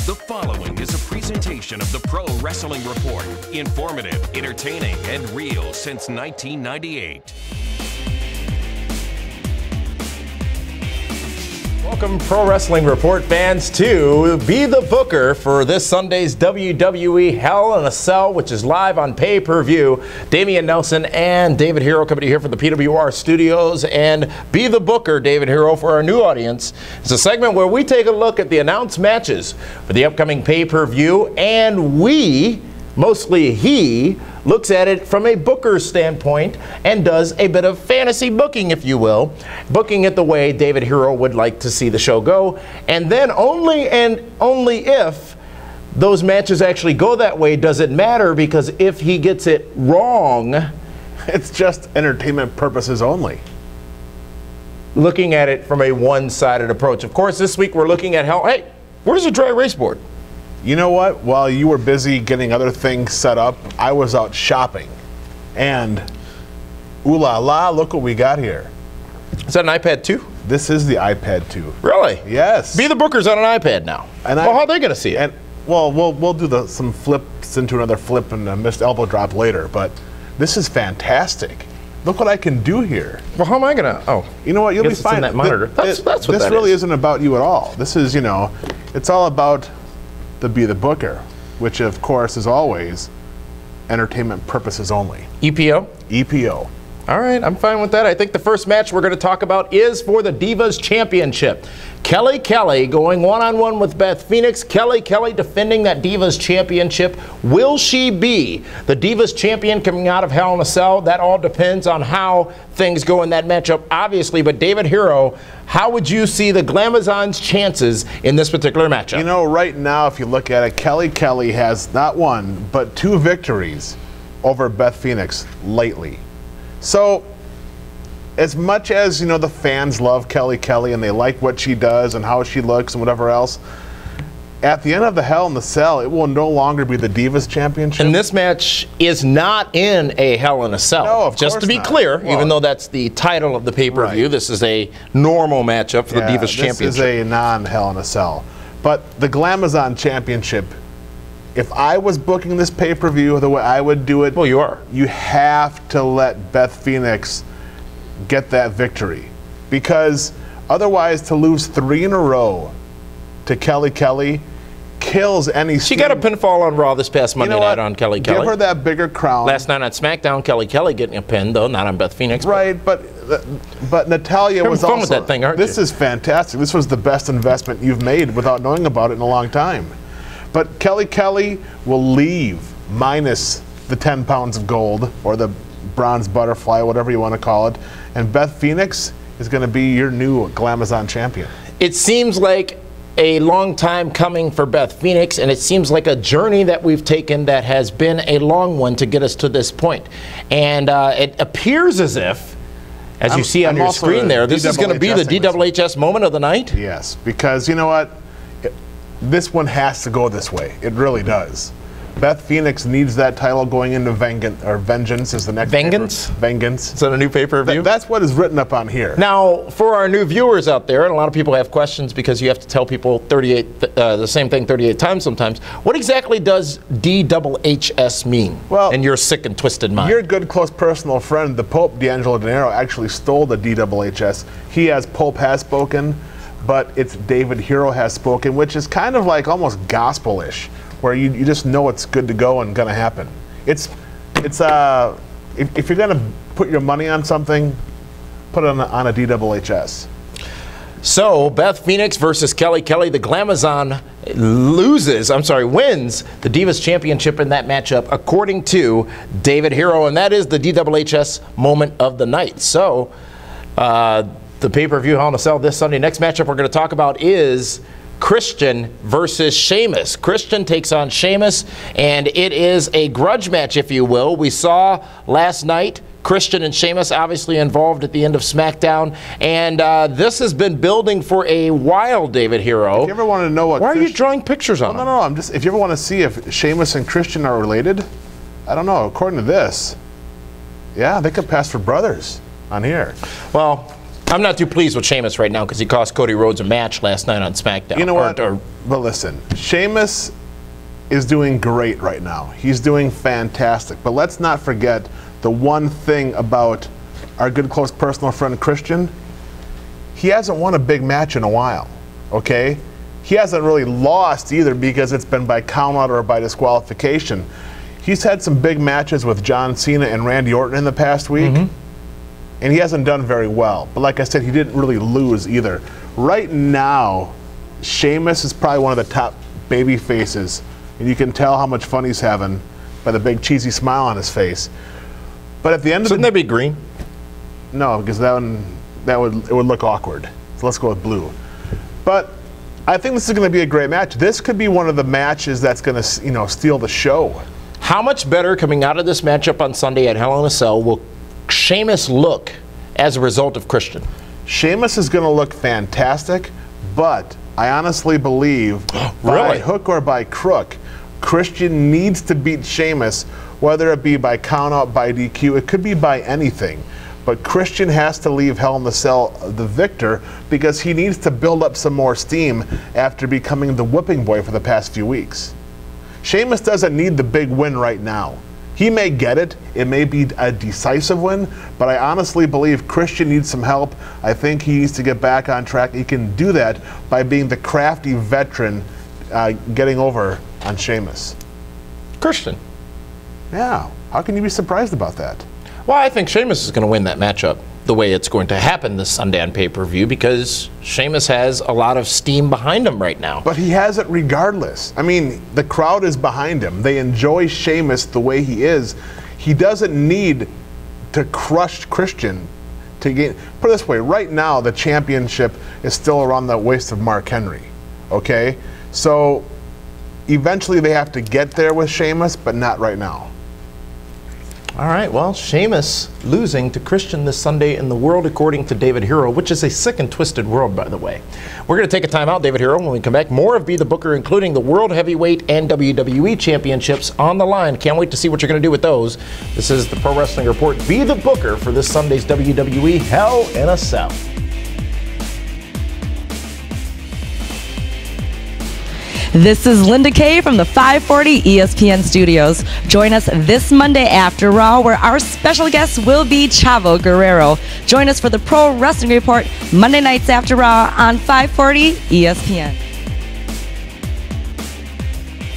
The following is a presentation of the Pro Wrestling Report. Informative, entertaining, and real since 1998. Welcome, Pro Wrestling Report fans, to Be the Booker for this Sunday's WWE Hell in a Cell, which is live on pay-per-view. Dameon Nelson and David Herro coming to you here from the PWR studios. And Be the Booker, David Herro, for our new audience. It's a segment where we take a look at the announced matches for the upcoming pay-per-view, and we, mostly he, looks at it from a booker standpoint and does a bit of fantasy booking, if you will, booking it the way David Herro would like to see the show go. And then only if those matches actually go that way does it matter, because if he gets it wrong, it's just entertainment purposes only. Looking at it from a one-sided approach. Of course, this week we're looking at how, hey, where's the dry erase board? You know what? While you were busy getting other things set up, I was out shopping. And, ooh la la, look what we got here. Is that an iPad 2? This is the iPad 2. Really? Yes. Be the Booker's on an iPad now. And well, how are they going to see it? And, well, we'll do some flips into another flip and a missed elbow drop later, but this is fantastic. Look what I can do here. Well, how am I going to? Oh. You know what? You'll be fine. In that monitor. That's what this really isn't about you at all. This is, you know, it's all about the Be the Booker, which of course is always entertainment purposes only. EPO? EPO. All right, I'm fine with that. I think the first match we're going to talk about is for the Divas Championship. Kelly going one-on-one with Beth Phoenix. Kelly defending that Divas Championship. Will she be the Divas Champion coming out of Hell in a Cell? That all depends on how things go in that matchup, obviously. But David Herro, how would you see the Glamazon's chances in this particular matchup? You know, right now, if you look at it, Kelly has not one, but 2 victories over Beth Phoenix lately. So, as much as, you know, the fans love Kelly and they like what she does and how she looks and whatever else, at the end of the Hell in the Cell, it will no longer be the Divas Championship. And this match is not in a Hell in a Cell. No, of Just course to be not. clear, Well, even though that's the title of the pay-per-view, right. This is a normal matchup for the Divas Championship. This is a non-Hell in a Cell. But the Glamazon Championship, if I was booking this pay-per-view the way I would do it, well, you are. You have to let Beth Phoenix get that victory, because otherwise to lose 3 in a row to Kelly kills any. She got a pinfall on Raw this past Monday night on Kelly. Give her that bigger crown. Last night on SmackDown, Kelly getting a pin, though not on Beth Phoenix. Right, but Natalia was fun also. with that thing, aren't this you? is fantastic. This was the best investment you've made without knowing about it in a long time. But Kelly will leave minus the 10 pounds of gold or the bronze butterfly, whatever you want to call it, and Beth Phoenix is going to be your new Glamazon champion. It seems like a long time coming for Beth Phoenix, and it seems like a journey that we've taken that has been a long one to get us to this point. And it appears as if, as you see on your screen there, this is going to be the DWHS moment of the night. Yes, because you know what? This one has to go this way. It really does. Beth Phoenix needs that title going into Vengeance is the next Vengeance? Vengeance. Is that a new pay-per-view? That's what is written up on here. Now, for our new viewers out there, and a lot of people have questions because you have to tell people the same thing 38 times sometimes, what exactly does DWHS mean in your sick and twisted mind? Your good, close personal friend, the Pope D'Angelo De Niro, actually stole the DWHS. He, as Pope, has spoken, but it's David Herro has spoken, which is kind of like almost gospel-ish, where you just know it's good to go and going to happen. If you're going to put your money on something, put it on a DWHS. So Beth Phoenix versus Kelly. The Glamazon wins the Divas Championship in that matchup, according to David Herro, and that is the DWHS moment of the night. So the pay-per-view Hell in a Cell this Sunday. Next matchup we're going to talk about is Christian versus Sheamus. Christian takes on Sheamus, and it is a grudge match, if you will. We saw last night Christian and Sheamus obviously involved at the end of SmackDown, and this has been building for a while, David Herro. If you ever want to know what... Why are you drawing pictures on them? No, I'm just... If you ever want to see if Sheamus and Christian are related, I don't know. According to this, yeah, they could pass for brothers on here. Well, I'm not too pleased with Sheamus right now because he cost Cody Rhodes a match last night on SmackDown. You know what? Or But listen, Sheamus is doing great right now. He's doing fantastic. But let's not forget the one thing about our good close personal friend Christian. He hasn't won a big match in a while, okay? He hasn't really lost either because it's been by countout or by disqualification. He's had some big matches with John Cena and Randy Orton in the past week, and he hasn't done very well. But like I said, he didn't really lose either. Right now, Sheamus is probably one of the top baby faces, and you can tell how much fun he's having by the big cheesy smile on his face. But at the end of Shouldn't that be green? No, because it would look awkward. So let's go with blue. But I think this is going to be a great match. This could be one of the matches that's going to, you know, steal the show. How much better coming out of this matchup on Sunday at Hell in a Cell will Sheamus look as a result of Christian? Sheamus is going to look fantastic, but I honestly believe by hook or by crook, Christian needs to beat Sheamus, whether it be by countout, by DQ, it could be by anything. But Christian has to leave Hell in the Cell the victor because he needs to build up some more steam after becoming the whipping boy for the past few weeks. Sheamus doesn't need the big win right now. He may get it. It may be a decisive win, but I honestly believe Christian needs some help. I think he needs to get back on track. He can do that by being the crafty veteran getting over on Sheamus. Christian. Yeah. How can you be surprised about that? Well, I think Sheamus is going to win that matchup the way it's going to happen this Sunday on pay-per-view because Sheamus has a lot of steam behind him right now. But he has it regardless. I mean, the crowd is behind him. They enjoy Sheamus the way he is. He doesn't need to crush Christian to get. Put it this way, right now the championship is still around the waist of Mark Henry. Okay? So eventually they have to get there with Sheamus, but not right now. All right, well, Sheamus losing to Christian this Sunday in the world according to David Herro, which is a sick and twisted world, by the way. We're going to take a time out, David Herro. When we come back, more of Be the Booker, including the World Heavyweight and WWE Championships on the line. Can't wait to see what you're going to do with those. This is the Pro Wrestling Report, Be the Booker for this Sunday's WWE Hell in a Cell. This is Linda Kay from the 540 ESPN studios. Join us this Monday after Raw, where our special guest will be Chavo Guerrero. Join us for the Pro Wrestling Report Monday nights after Raw on 540 ESPN.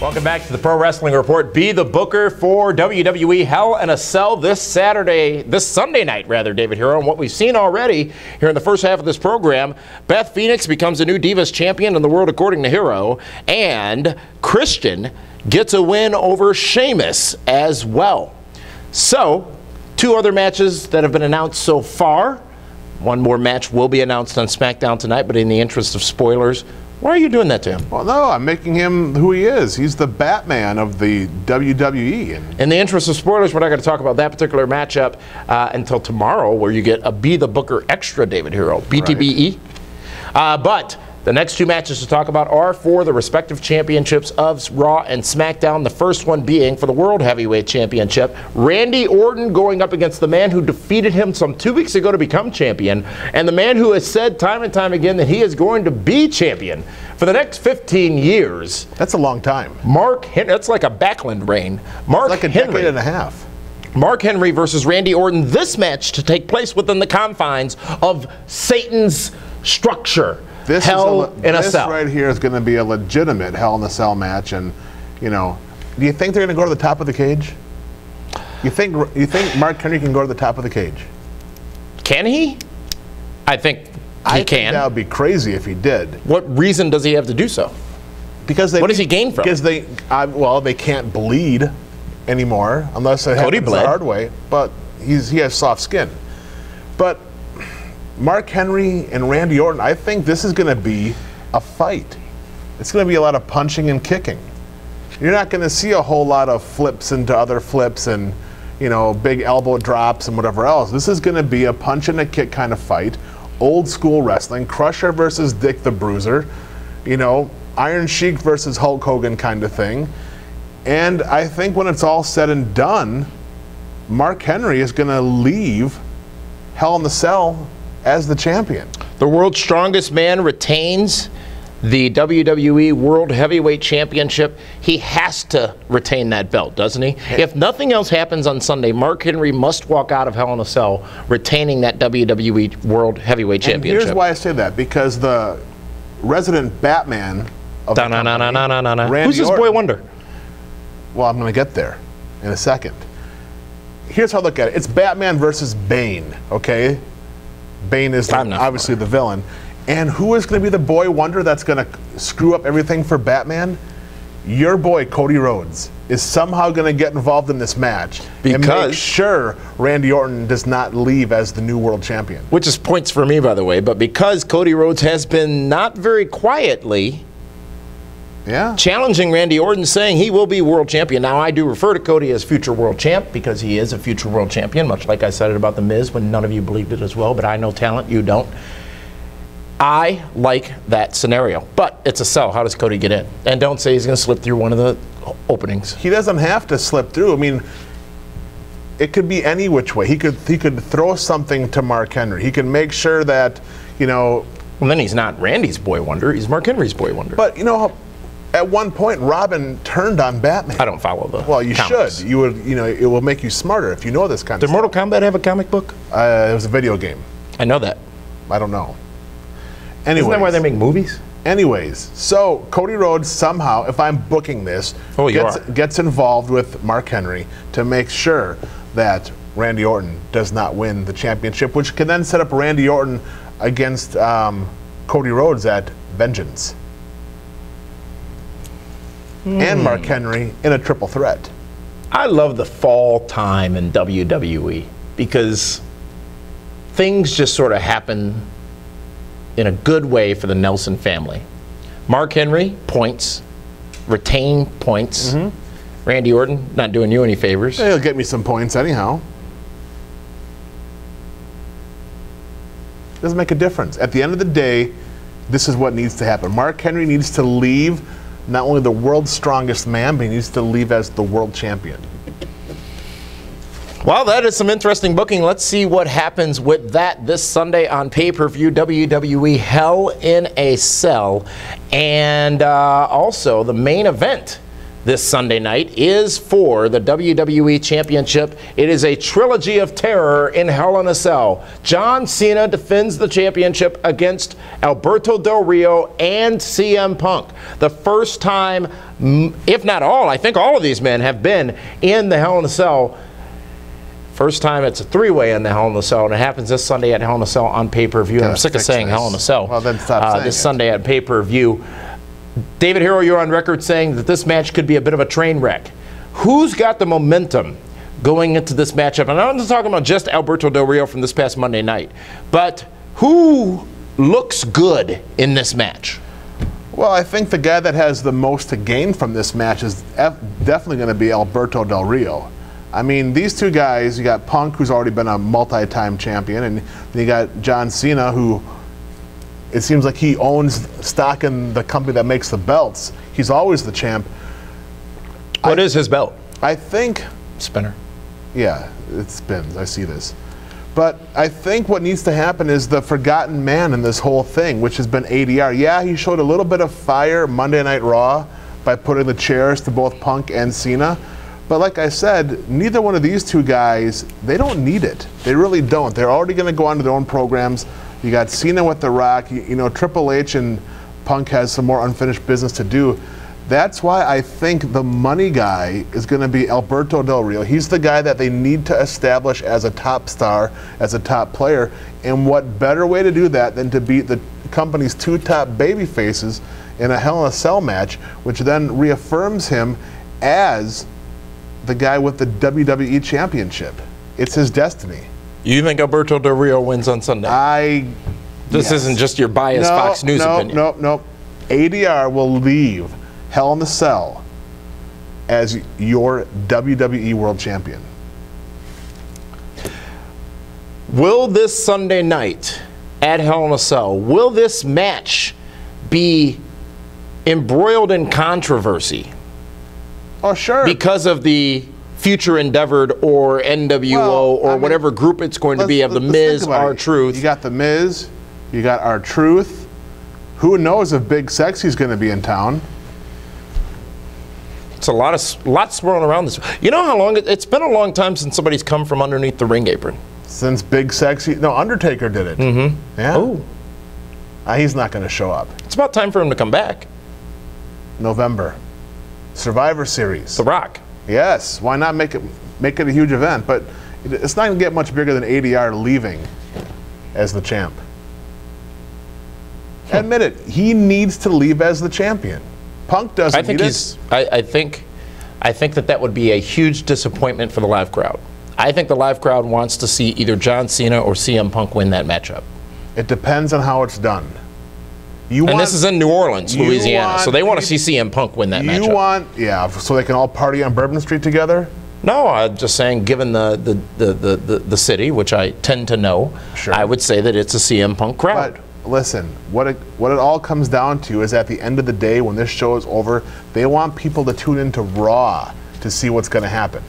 Welcome back to the Pro Wrestling Report. Be the Booker for WWE Hell in a Cell this Sunday night, David Herro. And what we've seen already here in the first half of this program, Beth Phoenix becomes a new Divas champion in the world according to Herro, and Christian gets a win over Sheamus as well. So, two other matches that have been announced so far. One more match will be announced on SmackDown tonight, but in the interest of spoilers, why are you doing that to him? Well, no, I'm making him who he is. He's the Batman of the WWE. In the interest of spoilers, we're not going to talk about that particular matchup until tomorrow, where you get a Be the Booker Extra, David Herro, BTBE. But the next two matches to talk about are for the respective championships of Raw and SmackDown. The first one being for the World Heavyweight Championship. Randy Orton going up against the man who defeated him some 2 weeks ago to become champion, and the man who has said time and time again that he is going to be champion for the next 15 years. That's a long time. Mark Henry. That's like a Backlund reign. Mark like a Henry. decade and a half. Mark Henry versus Randy Orton. This match to take place within the confines of Satan's structure. Hell in a Cell. This right here is going to be a legitimate Hell in a Cell match, and you know, do you think they're going to go to the top of the cage? You think Mark Henry can go to the top of the cage? Can he? I think he can. Think that would be crazy if he did. What reason does he have to do so? Because what does he gain from? Because they can't bleed anymore unless it happens the hard way. But he has soft skin. But Mark Henry and Randy Orton, I think this is going to be a fight. It's going to be a lot of punching and kicking. You're not going to see a whole lot of flips into other flips and, you know, big elbow drops and whatever else. This is going to be a punch and a kick kind of fight. Old school wrestling. Crusher versus Dick the Bruiser. You know, Iron Sheik versus Hulk Hogan kind of thing. And I think when it's all said and done, Mark Henry is going to leave Hell in the Cell as the champion. The world's strongest man retains the WWE World Heavyweight Championship, he has to retain that belt, doesn't he? If nothing else happens on Sunday, Mark Henry must walk out of Hell in a Cell retaining that WWE World Heavyweight Championship. And here's why I say that, because the resident Batman of the company, Randy Who's this Orton, boy wonder? Well, I'm going to get there in a second. Here's how I look at it. It's Batman versus Bane, okay? Bane is obviously the villain. And who is going to be the boy wonder that's going to screw up everything for Batman? Your boy, Cody Rhodes, is somehow going to get involved in this match and make sure Randy Orton does not leave as the new world champion. Which is points for me, by the way. But because Cody Rhodes has been not very quietly challenging Randy Orton, saying he will be world champion. Now, I do refer to Cody as future world champ because he is a future world champion, much like I said it about The Miz when none of you believed it as well, but I know talent, you don't. I like that scenario, but it's a sell. How does Cody get in? And don't say he's going to slip through one of the openings. He doesn't have to slip through. I mean, it could be any which way. He could throw something to Mark Henry. He can make sure that, you know... Well, then he's not Randy's boy wonder. He's Mark Henry's boy wonder. But, you know, at one point, Robin turned on Batman. I don't follow the Well, you comics. should. You would, you know, it will make you smarter if you know this kind of Did stuff. Mortal Kombat have a comic book? It was a video game. I know that. I don't know. Anyways, Isn't that why they make movies? Anyways, so Cody Rhodes somehow, if I'm booking this, gets involved with Mark Henry to make sure that Randy Orton does not win the championship, which can then set up Randy Orton against Cody Rhodes at Vengeance. And Mark Henry in a triple threat. I love the fall time in WWE because things just sort of happen in a good way for the Nelson family. Mark Henry, points. Retain points. Randy Orton, not doing you any favors. He'll get me some points anyhow. Doesn't make a difference. At the end of the day, this is what needs to happen. Mark Henry needs to leave not only the world's strongest man, but he needs to leave as the world champion. Well, that is some interesting booking. Let's see what happens with that this Sunday on pay-per-view, WWE Hell in a Cell. And also, the main event this Sunday night is for the WWE Championship. It is a trilogy of terror in Hell in a Cell. John Cena defends the championship against Alberto Del Rio and CM Punk. The first time, if not all, I think all of these men have been in the Hell in a Cell. First time it's a three-way in the Hell in a Cell, and it happens this Sunday at Hell in a Cell on pay-per-view. I'm sick of saying Hell in a Cell. Well, then stop saying this it. Sunday at pay-per-view. David Herro, you're on record saying that this match could be a bit of a train wreck. Who's got the momentum going into this matchup? And I'm not talking about just Alberto Del Rio from this past Monday night, but who looks good in this match? Well, I think the guy that has the most to gain from this match is definitely going to be Alberto Del Rio. I mean, these two guys, you got Punk, who's already been a multi-time champion, and then you got John Cena, who it seems like he owns stock in the company that makes the belts. He's always the champ. What is his belt? I think... Spinner. Yeah, it spins. I see this. But I think what needs to happen is the forgotten man in this whole thing, which has been ADR. Yeah, he showed a little bit of fire Monday Night Raw by putting the chairs to both Punk and Cena. But like I said, neither one of these two guys, they don't need it. They really don't. They're already going to go on to their own programs. You got Cena with The Rock. You know, Triple H and Punk has some more unfinished business to do. That's why I think the money guy is going to be Alberto Del Rio. He's the guy that they need to establish as a top star, as a top player. And what better way to do that than to beat the company's two top baby faces in a Hell in a Cell match, which then reaffirms him as the guy with the WWE Championship. It's his destiny. You think Alberto Del Rio wins on Sunday? This isn't just your biased Fox News opinion. No. ADR will leave Hell in the Cell as your WWE World Champion. Will this Sunday night at Hell in a Cell, will this match be embroiled in controvery? Oh, sure. Because of the Future Endeavored or NWO or whatever group it's going to be of The Miz, R-Truth. You got The Miz, you got R-Truth. Who knows if Big Sexy's going to be in town? It's a lot swirling around this. You know how long it's been a long time since somebody's come from underneath the ring apron. Since Big Sexy, no, Undertaker did it. Mm-hmm. Yeah. Oh, He's not going to show up. it's about time for him to come back. November, Survivor Series. The Rock. Yes. Why not make it a huge event? But it's not going to get much bigger than ADR leaving as the champ. Admit it. He needs to leave as the champion. Punk doesn't. I think I think that would be a huge disappointment for the live crowd. I think the live crowd wants to see either John Cena or CM Punk win that matchup. It depends on how it's done. And this is in New Orleans, Louisiana, so they want to see CM Punk win that matchup. So they can all party on Bourbon Street together? No, I'm just saying, given the city, which I tend to know, Sure. I would say that it's a CM Punk crowd. But listen, what it all comes down to is at the end of the day, when this show is over, they want people to tune into Raw to see what's going to happen.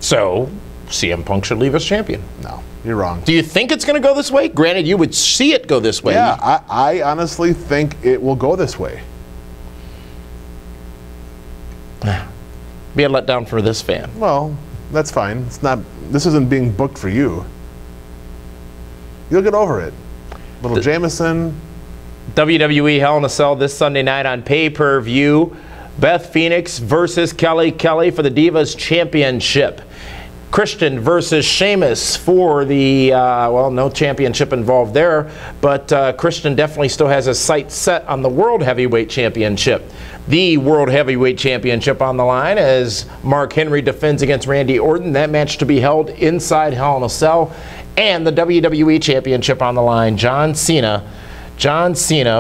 So, CM Punk should leave as champion. No, you're wrong. Do you think it's going to go this way? Granted, you would see it go this way. Yeah, I honestly think it will go this way. Be a letdown for this fan. Well, that's fine. It's not. This isn't being booked for you. You'll get over it. Little Jameson. WWE Hell in a Cell this Sunday night on pay-per-view. Beth Phoenix versus Kelly Kelly for the Divas Championship. Christian versus Sheamus for the, well, no championship involved there, but Christian definitely still has his sights set on the World Heavyweight Championship. The World Heavyweight Championship on the line as Mark Henry defends against Randy Orton. That match to be held inside Hell in a Cell. And the WWE Championship on the line. John Cena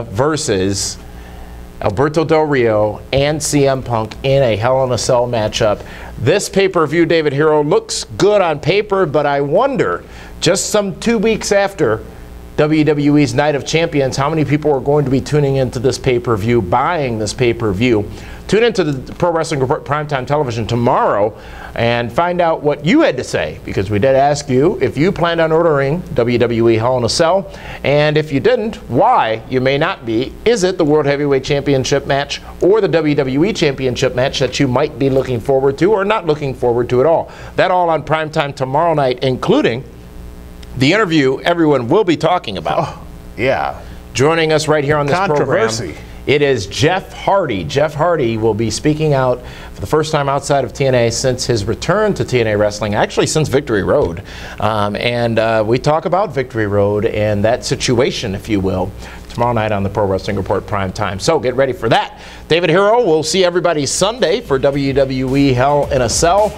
versus Alberto Del Rio and CM Punk in a Hell in a Cell matchup. This pay-per-view, David Herro, looks good on paper, but I wonder, just some 2 weeks after WWE's Night of Champions, how many people are going to be tuning into this pay-per-view, buying this pay-per-view. Tune into the Pro Wrestling Report Primetime Television tomorrow and find out what you had to say, because we did ask you if you planned on ordering WWE Hell in a Cell, and if you didn't, why you may not be. Is it the World Heavyweight Championship match or the WWE Championship match that you might be looking forward to or not looking forward to at all? That all on Primetime tomorrow night, including the interview everyone will be talking about. Oh, yeah. Joining us right here on this Controversy. program, it is Jeff Hardy. Jeff Hardy will be speaking out for the first time outside of TNA since his return to TNA Wrestling, actually since Victory Road. We talk about Victory Road and that situation, if you will, tomorrow night on the Pro Wrestling Report Prime Time. So get ready for that. David Herro, we'll see everybody Sunday for WWE Hell in a Cell,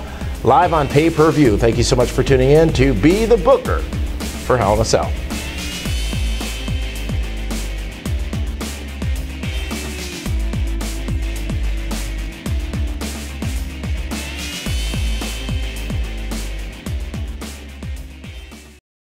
live on pay-per-view. Thank you so much for tuning in to Be the Booker for Hell in a Cell.